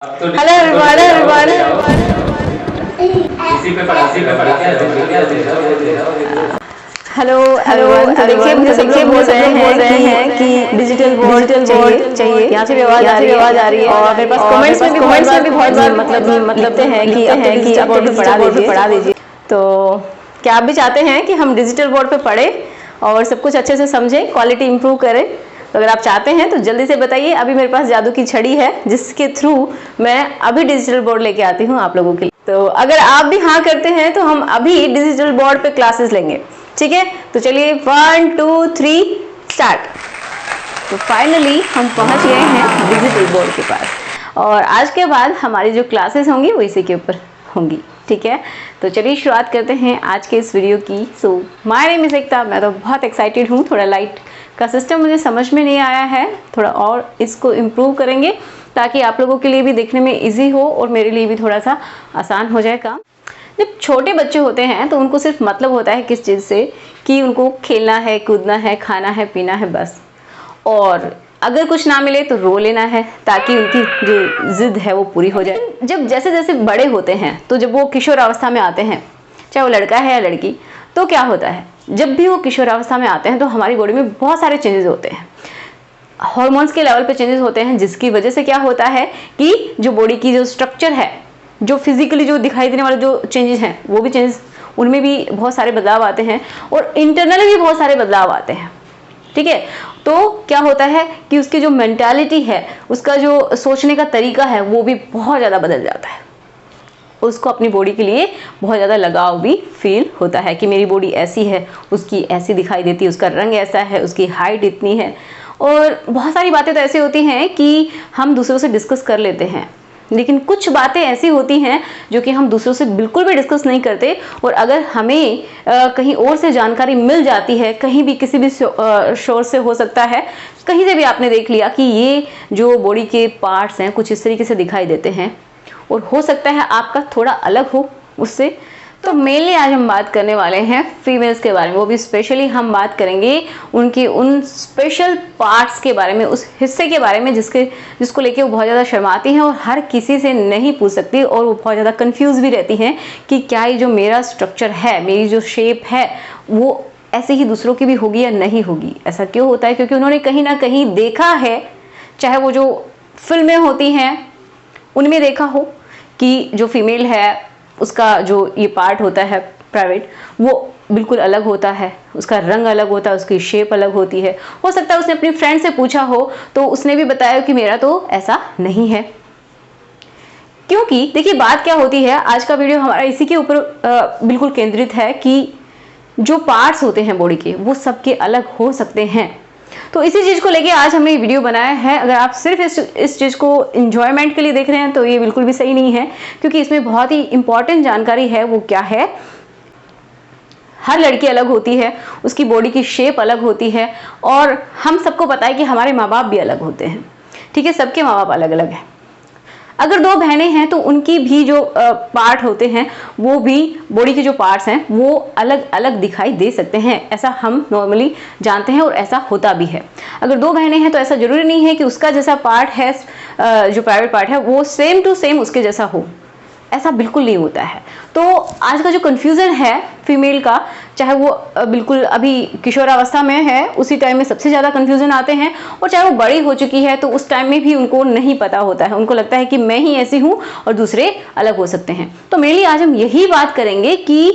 Hello everyone hello everyone. तो देखिए मुझे सब लोग बोल रहे हैं कि डिजिटल बोर्ड चाहिए। यहाँ से भी आवाज आ रही है और मेरे पास कमेंट्स में भी बहुत बार मतलब लिखते हैं कि डिजिटल बोर्ड पे पढ़ा दीजिए। तो क्या आप भी चाहते हैं कि हम डिजिटल बोर्ड पे पढ़ें और सब कुछ अच्छे से समझें, क्वालिटी इंप्रूव करें? तो अगर आप चाहते हैं तो जल्दी से बताइए। अभी मेरे पास जादू की छड़ी है जिसके थ्रू मैं अभी डिजिटल बोर्ड लेके आती हूँ आप लोगों के लिए। तो अगर आप भी हाँ करते हैं तो हम अभी डिजिटल बोर्ड पे क्लासेस लेंगे, ठीक है? तो चलिए 1 2 3 स्टार्ट। तो फाइनली हम पहुंच गए हैं डिजिटल बोर्ड के पास और आज के बाद हमारी जो क्लासेस होंगी वो इसी के ऊपर होंगी, ठीक है? तो चलिए शुरुआत करते हैं आज के इस वीडियो की। सो माय नेम इज एकता। मैं तो बहुत एक्साइटेड हूँ। थोड़ा लाइट का सिस्टम मुझे समझ में नहीं आया है, थोड़ा और इसको इम्प्रूव करेंगे ताकि आप लोगों के लिए भी देखने में इजी हो और मेरे लिए भी थोड़ा सा आसान हो जाए काम। जब छोटे बच्चे होते हैं तो उनको सिर्फ मतलब होता है किस चीज़ से कि उनको खेलना है, कूदना है, खाना है, पीना है, बस। और अगर कुछ ना मिले तो रो लेना है ताकि उनकी जो जिद है वो पूरी हो जाए। जब जैसे जैसे बड़े होते हैं तो जब वो किशोर अवस्था में आते हैं, चाहे वो लड़का है या लड़की, तो क्या होता है जब भी वो किशोर अवस्था में आते हैं तो हमारी बॉडी में बहुत सारे चेंजेस होते हैं। हॉर्मोन्स के लेवल पे चेंजेस होते हैं जिसकी वजह से क्या होता है कि जो बॉडी की जो स्ट्रक्चर है, जो फिजिकली जो दिखाई देने वाले जो चेंजेस हैं वो भी चेंजेस, उनमें भी बहुत सारे बदलाव आते हैं और इंटरनली भी बहुत सारे बदलाव आते हैं, ठीक है? तो क्या होता है कि उसकी जो मेंटालिटी है, उसका जो सोचने का तरीका है वो भी बहुत ज़्यादा बदल जाता है। उसको अपनी बॉडी के लिए बहुत ज़्यादा लगाव भी फील होता है कि मेरी बॉडी ऐसी है, उसकी ऐसी दिखाई देती है, उसका रंग ऐसा है, उसकी हाइट इतनी है। और बहुत सारी बातें तो ऐसी होती हैं कि हम दूसरों से डिस्कस कर लेते हैं, लेकिन कुछ बातें ऐसी होती हैं जो कि हम दूसरों से बिल्कुल भी डिस्कस नहीं करते। और अगर हमें कहीं और से जानकारी मिल जाती है, कहीं भी किसी भी सोर्स से हो सकता है, कहीं से भी आपने देख लिया कि ये जो बॉडी के पार्ट्स हैं कुछ इस तरीके से दिखाई देते हैं और हो सकता है आपका थोड़ा अलग हो उससे, तो मेनली आज हम बात करने वाले हैं फीमेल्स के बारे में। वो भी स्पेशली हम बात करेंगे उनके उन स्पेशल पार्ट्स के बारे में, उस हिस्से के बारे में जिसको लेके वो बहुत ज़्यादा शर्माती हैं और हर किसी से नहीं पूछ सकती और वो बहुत ज़्यादा कंफ्यूज भी रहती हैं कि क्या ये जो मेरा स्ट्रक्चर है, मेरी जो शेप है, वो ऐसे ही दूसरों की भी होगी या नहीं होगी। ऐसा क्यों होता है? क्योंकि उन्होंने कहीं ना कहीं देखा है, चाहे वो जो फिल्में होती हैं उनमें देखा हो कि जो फीमेल है उसका जो ये पार्ट होता है प्राइवेट, वो बिल्कुल अलग होता है, उसका रंग अलग होता है, उसकी शेप अलग होती है। हो सकता है उसने अपनी फ्रेंड से पूछा हो तो उसने भी बताया कि मेरा तो ऐसा नहीं है। क्योंकि देखिए बात क्या होती है, आज का वीडियो हमारा इसी के ऊपर बिल्कुल केंद्रित है कि जो पार्ट्स होते हैं बॉडी के वो सबके अलग हो सकते हैं। तो इसी चीज को लेके आज हमने ये वीडियो बनाया है। अगर आप सिर्फ इस चीज को एंजॉयमेंट के लिए देख रहे हैं तो ये बिल्कुल भी सही नहीं है, क्योंकि इसमें बहुत ही इंपॉर्टेंट जानकारी है। वो क्या है? हर लड़की अलग होती है, उसकी बॉडी की शेप अलग होती है और हम सबको पता है कि हमारे माँ बाप भी अलग होते हैं, ठीक है? सबके माँ बाप अलग अलग हैं। अगर दो बहनें हैं तो उनकी भी जो पार्ट होते हैं, वो भी बॉडी के जो पार्ट्स हैं वो अलग अलग दिखाई दे सकते हैं। ऐसा हम नॉर्मली जानते हैं और ऐसा होता भी है। अगर दो बहनें हैं तो ऐसा जरूरी नहीं है कि उसका जैसा पार्ट है, जो प्राइवेट पार्ट है, वो सेम टू सेम उसके जैसा हो। ऐसा बिल्कुल नहीं होता है। तो आज का जो कंफ्यूजन है फीमेल का, चाहे वो बिल्कुल अभी किशोरावस्था में है उसी टाइम में सबसे ज़्यादा कंफ्यूजन आते हैं, और चाहे वो बड़ी हो चुकी है तो उस टाइम में भी उनको नहीं पता होता है। उनको लगता है कि मैं ही ऐसी हूँ और दूसरे अलग हो सकते हैं। तो मेनली आज हम यही बात करेंगे कि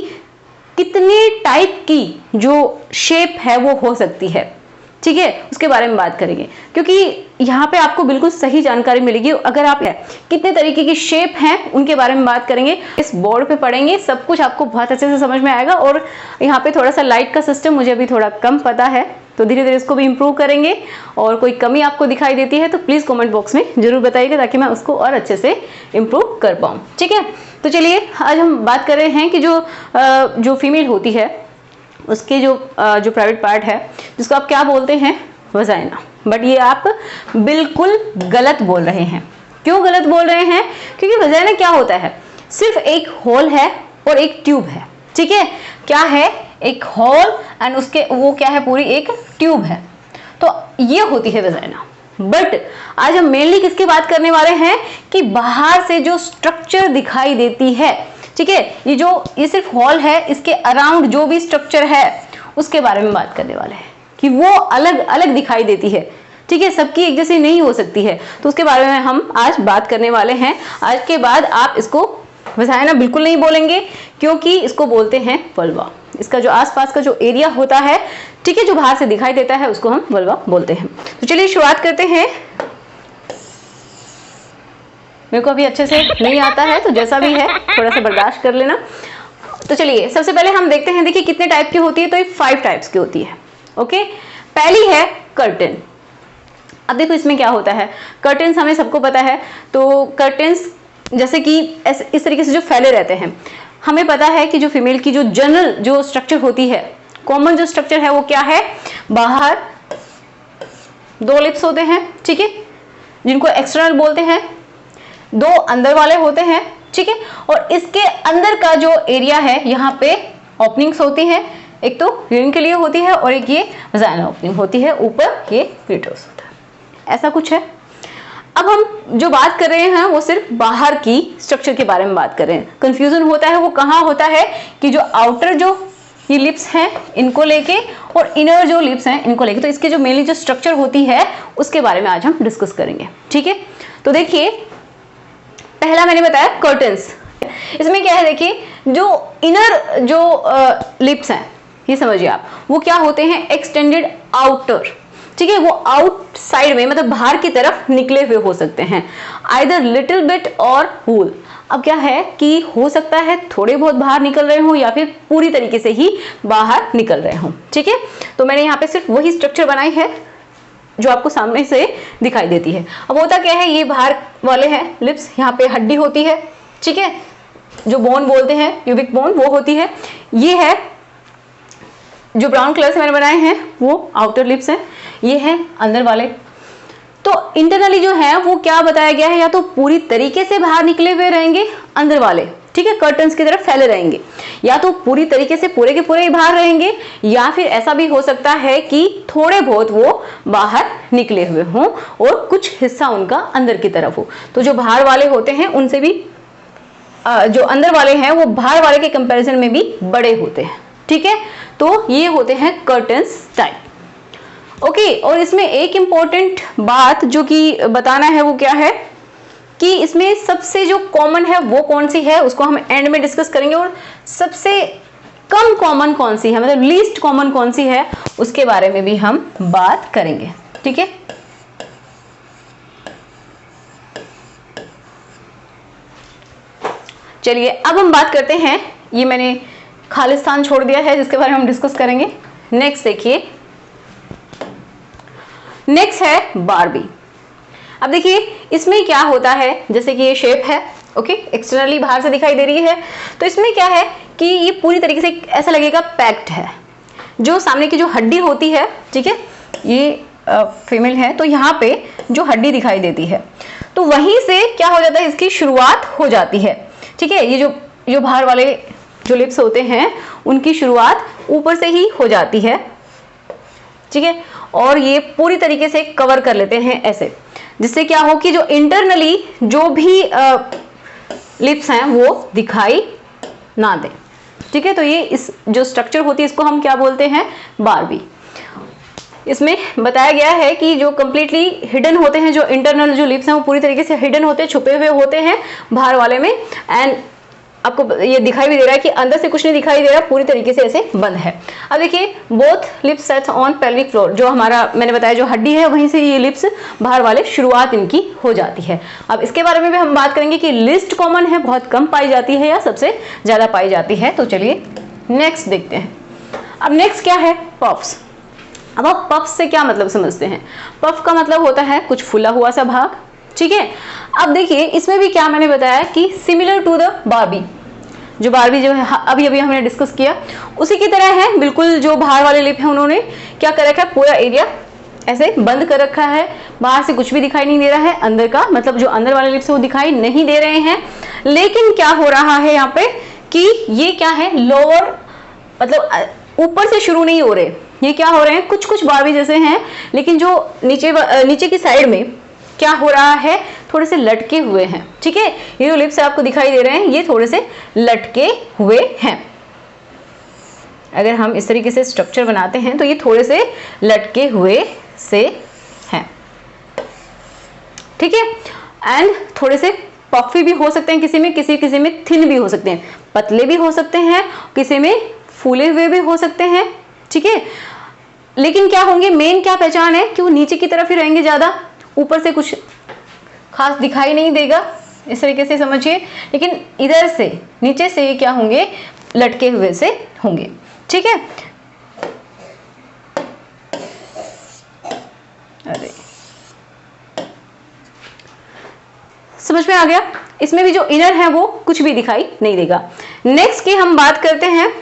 कितने टाइप की जो शेप है वो हो सकती है, ठीक है? उसके बारे में बात करेंगे, क्योंकि यहाँ पे आपको बिल्कुल सही जानकारी मिलेगी। अगर आप कितने तरीके की शेप हैं उनके बारे में बात करेंगे, इस बोर्ड पे पढ़ेंगे, सब कुछ आपको बहुत अच्छे से समझ में आएगा। और यहाँ पे थोड़ा सा लाइट का सिस्टम मुझे अभी थोड़ा कम पता है, तो धीरे धीरे इसको भी इम्प्रूव करेंगे। और कोई कमी आपको दिखाई देती है तो प्लीज़ कॉमेंट बॉक्स में जरूर बताइएगा ताकि मैं उसको और अच्छे से इम्प्रूव कर पाऊँ, ठीक है? तो चलिए आज हम बात कर रहे हैं कि जो फीमेल होती है उसके जो प्राइवेट पार्ट है, जिसको आप क्या बोलते हैं? वजाइना। बट ये आप बिल्कुल गलत बोल रहे हैं। क्यों गलत बोल रहे हैं? क्योंकि वजाइना क्या होता है? सिर्फ एक होल है और एक ट्यूब है, ठीक है? क्या है? एक होल एंड उसके वो क्या है? पूरी एक ट्यूब है। तो ये होती है वजाइना। बट आज हम मेनली किसकी बात करने वाले हैं कि बाहर से जो स्ट्रक्चर दिखाई देती है, ठीक है, ये सिर्फ हॉल है, इसके अराउंड जो भी स्ट्रक्चर है उसके बारे में बात करने वाले हैं कि वो अलग अलग दिखाई देती है, ठीक है, सबकी एक जैसी नहीं हो सकती है, तो उसके बारे में हम आज बात करने वाले हैं। आज के बाद आप इसको वसायना बिल्कुल नहीं बोलेंगे, क्योंकि इसको बोलते हैं वल्वा। इसका जो आसपास का जो एरिया होता है, ठीक है, जो बाहर से दिखाई देता है, उसको हम वल्वा बोलते हैं। तो चलिए शुरुआत करते हैं। मेरे को अभी अच्छे से नहीं आता है, तो जैसा भी है थोड़ा सा बर्दाश्त कर लेना। तो चलिए सबसे पहले हम देखते हैं, देखिए कितने टाइप की होती है, तो ये 5 टाइप्स की होती है। ओके, पहली है कर्टेन। अब देखो इसमें क्या होता है, कर्टेन्स हमें सबको पता है, तो कर्टेन्स जैसे कि इस तरीके से जो फैले रहते हैं, हमें पता है कि जो फीमेल की जो जनरल जो स्ट्रक्चर होती है, कॉमन जो स्ट्रक्चर है वो क्या है, बाहर 2 लिप्स होते हैं, ठीक है, जिनको एक्सटर्नल बोलते हैं, 2 अंदर वाले होते हैं, ठीक है, और इसके अंदर का जो एरिया है यहाँ पे ओपनिंग्स होती है, एक तो यूरिन के लिए होती है और एक ये वजाइनल ओपनिंग होती है, ऊपर ये यूट्रस होता है, ऐसा कुछ है। अब हम जो बात कर रहे हैं वो सिर्फ बाहर की स्ट्रक्चर के बारे में बात कर रहे हैं। कंफ्यूजन होता है वो कहाँ होता है कि जो आउटर जो ये लिप्स हैं इनको लेके और इनर जो लिप्स हैं इनको लेके, तो इसके जो मेनली जो स्ट्रक्चर होती है उसके बारे में आज हम डिस्कस करेंगे, ठीक है। तो देखिए पहला मैंने बताया कर्टन्स। इसमें क्या है, देखिए जो इनर जो लिप्स हैं, ये समझिए आप, वो क्या होते हैं, एक्सटेंडेड आउटर, ठीक है, वो आउटसाइड में मतलब बाहर की तरफ निकले हुए हो सकते हैं, आइदर लिटिल बिट और होल। अब क्या है कि हो सकता है थोड़े बहुत बाहर निकल रहे हो या फिर पूरी तरीके से ही बाहर निकल रहे हो, ठीक है। तो मैंने यहाँ पे सिर्फ वही स्ट्रक्चर बनाई है जो आपको सामने से दिखाई देती है। अब होता क्या है, ये बाहर वाले हैं लिप्स, यहाँ पे हड्डी होती है, ठीक है, जो बोन बोलते हैं प्यूबिक बोन वो होती है। ये है जो ब्राउन कलर से मैंने बनाए हैं वो आउटर लिप्स हैं, ये हैं अंदर वाले। तो इंटरनली जो है वो क्या बताया गया है, या तो पूरी तरीके से बाहर निकले हुए रहेंगे अंदर वाले, ठीक है, कर्टन्स की तरफ फैले रहेंगे, या तो पूरी तरीके से पूरे के पूरे ही बाहर रहेंगे, या फिर ऐसा भी हो सकता है कि थोड़े बहुत वो बाहर निकले हुए हों और कुछ हिस्सा उनका अंदर की तरफ हो। तो जो बाहर वाले होते हैं उनसे भी जो अंदर वाले हैं वो बाहर वाले के कंपैरिजन में भी बड़े होते हैं, ठीक है। तो ये होते हैं कर्टन्स टाइप। ओके, और इसमें एक इंपॉर्टेंट बात जो कि बताना है वो क्या है कि इसमें सबसे जो कॉमन है वो कौन सी है, उसको हम एंड में डिस्कस करेंगे, और सबसे कम कॉमन कौन सी है, मतलब लीस्ट कॉमन कौन सी है, उसके बारे में भी हम बात करेंगे, ठीक है। चलिए अब हम बात करते हैं, ये मैंने खालिस्तान छोड़ दिया है जिसके बारे में हम डिस्कस करेंगे। नेक्स्ट देखिए, नेक्स्ट है बारबी। अब देखिए इसमें क्या होता है, जैसे कि ये शेप है, ओके, एक्सटर्नली बाहर से दिखाई दे रही है, तो इसमें क्या है कि ये पूरी तरीके से ऐसा लगेगा पैक्ड है। जो सामने की जो हड्डी होती है, ठीक है, ये फीमेल है, तो यहाँ पे जो हड्डी दिखाई देती है, तो वहीं से क्या हो जाता है, इसकी शुरुआत हो जाती है, ठीक है। ये जो बाहर वाले जो लिप्स होते हैं उनकी शुरुआत ऊपर से ही हो जाती है, ठीक है, और ये पूरी तरीके से कवर कर लेते हैं ऐसे, जिससे क्या हो कि जो इंटरनली जो भी लिप्स हैं वो दिखाई ना दे, ठीक है। तो ये इस जो स्ट्रक्चर होती है इसको हम क्या बोलते हैं, बारबी। इसमें बताया गया है कि जो कंप्लीटली हिडन होते हैं, जो इंटरनल जो लिप्स हैं वो पूरी तरीके से हिडन होते हैं, छुपे हुए होते हैं बाहर वाले में, एंड आपको ये दिखाई भी दे रहा है कि अंदर से कुछ नहीं दिखाई दे रहा, पूरी तरीके से ऐसे बंद है। अब देखिए both lips sets on pelvic floor, जो हमारा मैंने बताया जो हड्डी है वहीं से ये लिप्स बाहर वाले शुरुआत इनकी हो जाती है। अब इसके बारे में भी हम बात करेंगे कि लिस्ट कॉमन है, बहुत कम पाई जाती है या सबसे ज्यादा पाई जाती है। तो चलिए नेक्स्ट देखते हैं। अब नेक्स्ट क्या है, पफ्स। अब आप पफ्स से क्या मतलब समझते हैं, पफ का मतलब होता है कुछ फुला हुआ सा भाग, ठीक है। अब देखिए इसमें भी क्या मैंने बताया कि सिमिलर टू द बारबी, जो बारबी जो है अभी अभी हमने डिस्कस किया उसी की तरह है बिल्कुल। जो बाहर वाले लिप है उन्होंने क्या कर रखा है, पूरा एरिया ऐसे बंद कर रखा है, बाहर से कुछ भी दिखाई नहीं दे रहा है, अंदर का मतलब जो अंदर वाले लिप्स है वो दिखाई नहीं दे रहे हैं। लेकिन क्या हो रहा है यहाँ पे कि ये क्या है, लोअर मतलब ऊपर से शुरू नहीं हो रहे, ये क्या हो रहे हैं, कुछ कुछ बारबी जैसे हैं, लेकिन जो नीचे की साइड में क्या हो रहा है, थोड़े से लटके हुए हैं। ठीक है, ये जो लिप्स आपको दिखाई दे रहे हैं ये थोड़े से लटके हुए हैं। अगर हम इस तरीके से स्ट्रक्चर बनाते हैं तो ये थोड़े से लटके हुए से हैं। ठीक है, एंड थोड़े से पफी भी हो सकते हैं, किसी में थिन भी हो सकते हैं, पतले भी हो सकते हैं, किसी में फूले हुए भी हो सकते हैं। ठीक है, लेकिन क्या होंगे, मेन क्या पहचान है कि वो नीचे की तरफ ही रहेंगे, ज्यादा ऊपर से कुछ खास दिखाई नहीं देगा, इस तरीके से समझिए। लेकिन इधर से नीचे से ये क्या होंगे, लटके हुए से होंगे। ठीक है, अरे समझ में आ गया। इसमें भी जो इनर है वो कुछ भी दिखाई नहीं देगा। नेक्स्ट की हम बात करते हैं।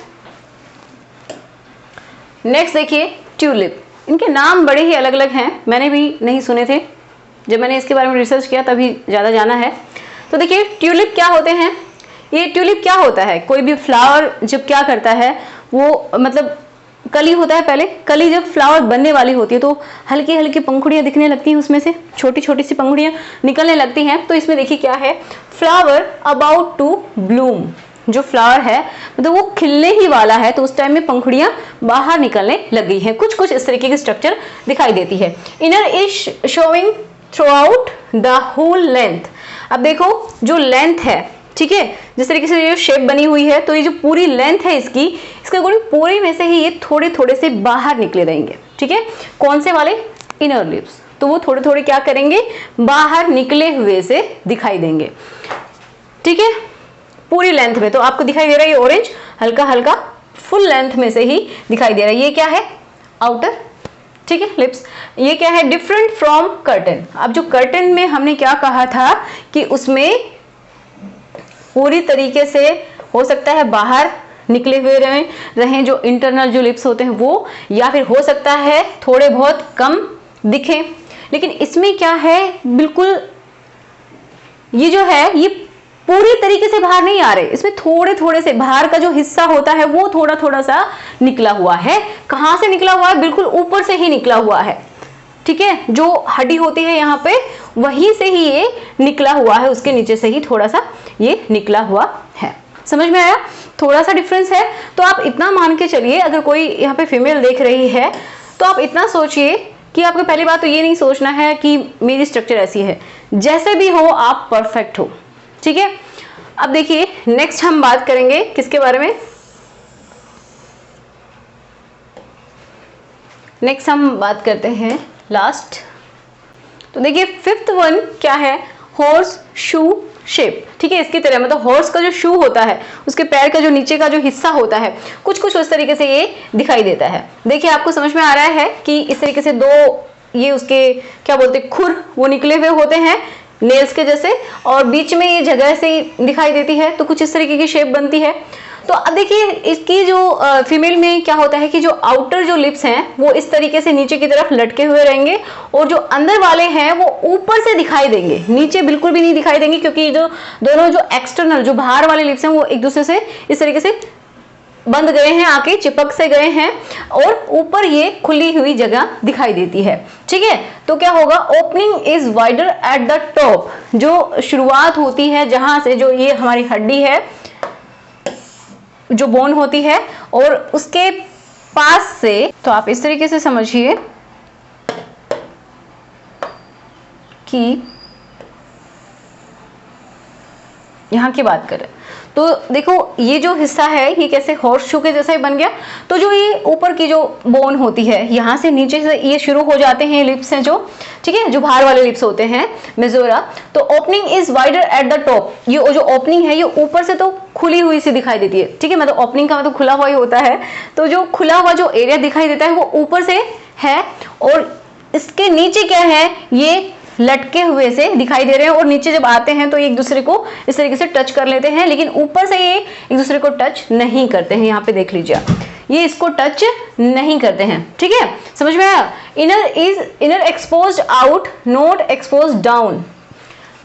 नेक्स्ट देखिए ट्यूलिप। इनके नाम बड़े ही अलग अलग हैं, मैंने भी नहीं सुने थे, जब मैंने इसके बारे में रिसर्च किया तभी ज़्यादा जाना है। तो देखिए ट्यूलिप क्या होते हैं। ये ट्यूलिप क्या होता है, कोई भी फ्लावर जब क्या करता है, वो मतलब कली होता है, पहले कली जब फ्लावर बनने वाली होती है तो हल्की हल्की पंखुड़ियां दिखने लगती हैं, उसमें से छोटी छोटी सी पंखुड़ियां निकलने लगती हैं। तो इसमें देखिए क्या है, फ्लावर अबाउट टू ब्लूम। जो फ्लावर है मतलब वो खिलने ही वाला है, तो उस टाइम में पंखुड़ियां बाहर निकलने लग गई हैं। कुछ कुछ इस तरीके की स्ट्रक्चर दिखाई देती है। Inner is showing throughout the whole length. अब देखो जो लेंथ है, ठीक है, जिस तरीके से ये शेप बनी हुई है, तो ये जो पूरी लेंथ है इसके अकॉर्डिंग पूरे में से ही ये थोड़े थोड़े से बाहर निकले रहेंगे। ठीक है, कौन से वाले, इनर लिप्स, तो वो थोड़े थोड़े क्या करेंगे, बाहर निकले हुए से दिखाई देंगे। ठीक है, पूरी लेंथ में। तो आपको दिखाई दे रहा है ये ऑरेंज हल्का हल्का फुल लेंथ में से ही दिखाई दे रहा है। ये क्या है, आउटर, ठीक है, लिप्स। ये क्या है, डिफरेंट फ्रॉम कर्टन। अब जो कर्टन में हमने क्या कहा था कि उसमें पूरी तरीके से हो सकता है बाहर निकले हुए रहें जो इंटरनल जो लिप्स होते हैं वो, या फिर हो सकता है थोड़े बहुत कम दिखें। लेकिन इसमें क्या है, बिल्कुल ये जो है ये पूरी तरीके से बाहर नहीं आ रहे, इसमें थोड़े थोड़े से बाहर का जो हिस्सा होता है वो थोड़ा थोड़ा सा निकला हुआ है। कहां से निकला हुआ है, बिल्कुल ऊपर से ही निकला हुआ है। ठीक है, जो हड्डी होती है यहाँ पे वहीं से ही ये निकला हुआ है, उसके नीचे से ही थोड़ा सा ये निकला हुआ है। समझ में आया, थोड़ा सा डिफरेंस है। तो आप इतना मान के चलिए, अगर कोई यहाँ पे फीमेल देख रही है तो आप इतना सोचिए कि आपको पहली बात तो ये नहीं सोचना है कि मेरी स्ट्रक्चर ऐसी है, जैसे भी हो आप परफेक्ट हो। ठीक है, अब देखिए नेक्स्ट हम बात करेंगे किसके बारे में, नेक्स्ट हम बात करते हैं लास्ट। तो देखिए फिफ्थ वन क्या है, हॉर्स शू शेप। ठीक है, इसकी तरह मतलब हॉर्स का जो शू होता है उसके पैर का जो नीचे का जो हिस्सा होता है कुछ कुछ उस तरीके से ये दिखाई देता है। देखिए आपको समझ में आ रहा है कि इस तरीके से दो ये उसके क्या बोलते हैं खुर वो निकले हुए होते हैं नेल्स के जैसे, और बीच में ये जगह से दिखाई देती है, तो कुछ इस तरीके की शेप बनती है। तो अब देखिए इसकी जो फीमेल में क्या होता है कि जो आउटर जो लिप्स हैं वो इस तरीके से नीचे की तरफ लटके हुए रहेंगे, और जो अंदर वाले हैं वो ऊपर से दिखाई देंगे, नीचे बिल्कुल भी नहीं दिखाई देंगे, क्योंकि जो दोनों जो एक्सटर्नल जो बाहर वाले लिप्स हैं वो एक दूसरे से इस तरीके से बंद गए हैं, आके चिपक से गए हैं, और ऊपर ये खुली हुई जगह दिखाई देती है। ठीक है, तो क्या होगा, opening is wider at the top. जो शुरुआत होती है जहां से, जो ये हमारी हड्डी है जो बोन होती है, और उसके पास से, तो आप इस तरीके से समझिए कि यहां की बात करें तो देखो ये जो हिस्सा है ये कैसे हॉर्स शू के जैसा ही बन गया। तो जो ये ऊपर की जो बोन होती है यहाँ से नीचे से ये शुरू हो जाते हैं लिप्स हैं जो, ठीक है, जो बाहर वाले लिप्स होते हैं मेजोरा। तो opening is wider at the top. ये जो ओपनिंग है ये ऊपर से तो खुली हुई सी दिखाई देती है। ठीक है, मतलब ओपनिंग का मतलब खुला हुआ ही होता है। तो जो खुला हुआ जो एरिया दिखाई देता है वो ऊपर से है, और इसके नीचे क्या है, ये लटके हुए से दिखाई दे रहे हैं, और नीचे जब आते हैं तो एक दूसरे को इस तरीके से टच कर लेते हैं, लेकिन ऊपर से ये एक दूसरे को टच नहीं करते हैं। यहाँ पे देख लीजिए ये इसको टच नहीं करते हैं। ठीक है, समझ में आया। Inner exposed out not exposed down.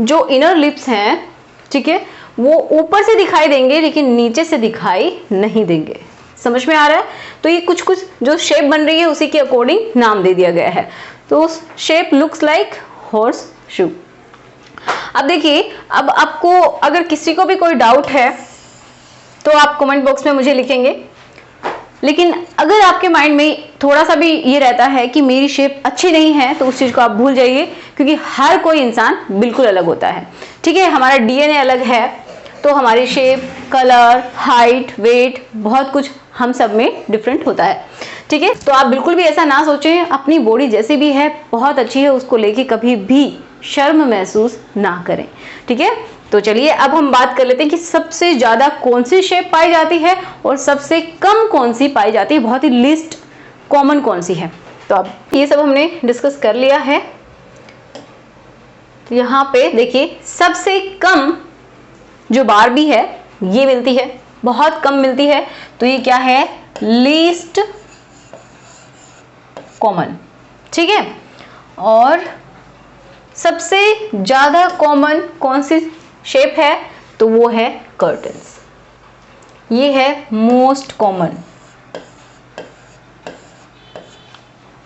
जो इनर लिप्स हैं, ठीक है, वो ऊपर से दिखाई देंगे लेकिन नीचे से दिखाई नहीं देंगे। समझ में आ रहा है? तो ये कुछ कुछ जो शेप बन रही है उसी के अकॉर्डिंग नाम दे दिया गया है। तो shape looks like horse shoe. अब देखिए, अब आपको अगर किसी को भी कोई डाउट है तो आप कमेंट बॉक्स में मुझे लिखेंगे, लेकिन अगर आपके माइंड में थोड़ा सा भी ये रहता है कि मेरी शेप अच्छी नहीं है तो उस चीज को आप भूल जाइए, क्योंकि हर कोई इंसान बिल्कुल अलग होता है। ठीक है, हमारा डीएनए अलग है, तो हमारी शेप, कलर, हाइट, वेट, बहुत कुछ हम सब में डिफरेंट होता है। ठीक है, तो आप बिल्कुल भी ऐसा ना सोचें, अपनी बॉडी जैसी भी है बहुत अच्छी है, उसको लेके कभी भी शर्म महसूस ना करें। ठीक है, तो चलिए अब हम बात कर लेते हैं कि सबसे ज्यादा कौन सी शेप पाई जाती है और सबसे कम कौन सी पाई जाती है, बहुत ही लीस्ट कॉमन कौन सी है। तो अब ये सब हमने डिस्कस कर लिया है। तो यहाँ पे देखिए, सबसे कम जो बारबी है ये मिलती है, बहुत कम मिलती है। तो ये क्या है? Least common. ठीक है, और सबसे ज्यादा कॉमन कौन सी शेप है? तो वो है कर्टन्स। ये है मोस्ट कॉमन।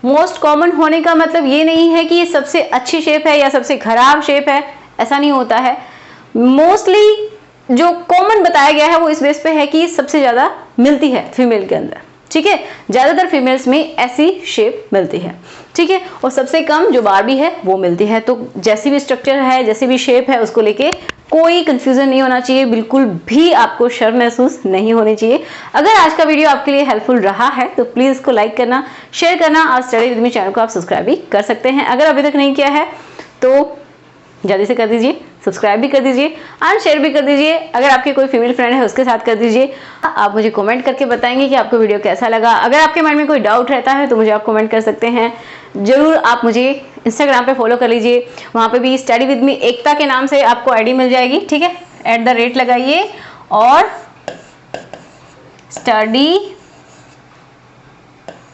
मोस्ट कॉमन होने का मतलब ये नहीं है कि ये सबसे अच्छी शेप है या सबसे खराब शेप है, ऐसा नहीं होता है। मोस्टली जो कॉमन बताया गया है वो इस बेस पे है कि सबसे ज्यादा मिलती है फीमेल के अंदर। ठीक है, ज्यादातर फीमेल्स में ऐसी शेप मिलती है। ठीक है, और सबसे कम जो बारबी है वो मिलती है। तो जैसी भी स्ट्रक्चर है, जैसी भी शेप है, उसको लेके कोई कंफ्यूजन नहीं होना चाहिए, बिल्कुल भी आपको शर्म महसूस नहीं होनी चाहिए। अगर आज का वीडियो आपके लिए हेल्पफुल रहा है तो प्लीज इसको लाइक करना, शेयर करना, और स्टडी विद मी चैनल को आप सब्सक्राइब भी कर सकते हैं। अगर अभी तक नहीं किया है तो जल्दी से कर दीजिए, सब्सक्राइब भी कर दीजिए और शेयर भी कर दीजिए। अगर आपके कोई फीमेल फ्रेंड है उसके साथ कर दीजिए। आप मुझे कमेंट करके बताएंगे कि आपको वीडियो कैसा लगा। अगर आपके माइंड में कोई डाउट रहता है तो मुझे आप कमेंट कर सकते हैं। जरूर आप मुझे इंस्टाग्राम पे फॉलो कर लीजिए, वहाँ पे भी स्टडी विद मी एकता के नाम से आपको आईडी मिल जाएगी। ठीक है, @ लगाइए और स्टडी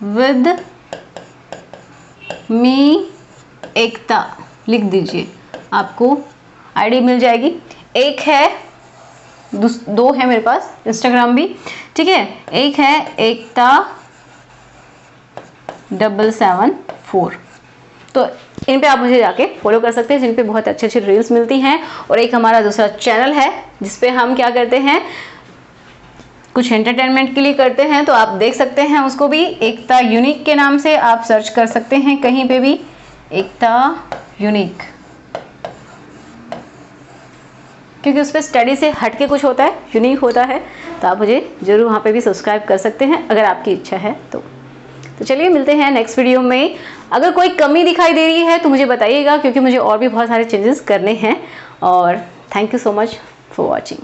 विद मी एकता लिख दीजिए, आपको आईडी मिल जाएगी। एक है, दो है मेरे पास इंस्टाग्राम भी। ठीक है, एक है एकता 774। तो इन पे आप मुझे जाके फॉलो कर सकते हैं, जिन पे बहुत अच्छे अच्छे रील्स मिलती हैं। और एक हमारा दूसरा चैनल है जिसपे हम क्या करते हैं, कुछ एंटरटेनमेंट के लिए करते हैं, तो आप देख सकते हैं उसको भी। एकता यूनिक के नाम से आप सर्च कर सकते हैं कहीं पे भी, एकता यूनिक, क्योंकि उस पर स्टडी से हट के कुछ होता है, यूनिक होता है। तो आप मुझे जरूर वहाँ पे भी सब्सक्राइब कर सकते हैं अगर आपकी इच्छा है तो। चलिए मिलते हैं नेक्स्ट वीडियो में। अगर कोई कमी दिखाई दे रही है तो मुझे बताइएगा, क्योंकि मुझे और भी बहुत सारे चेंजेस करने हैं। और thank you so much for watching.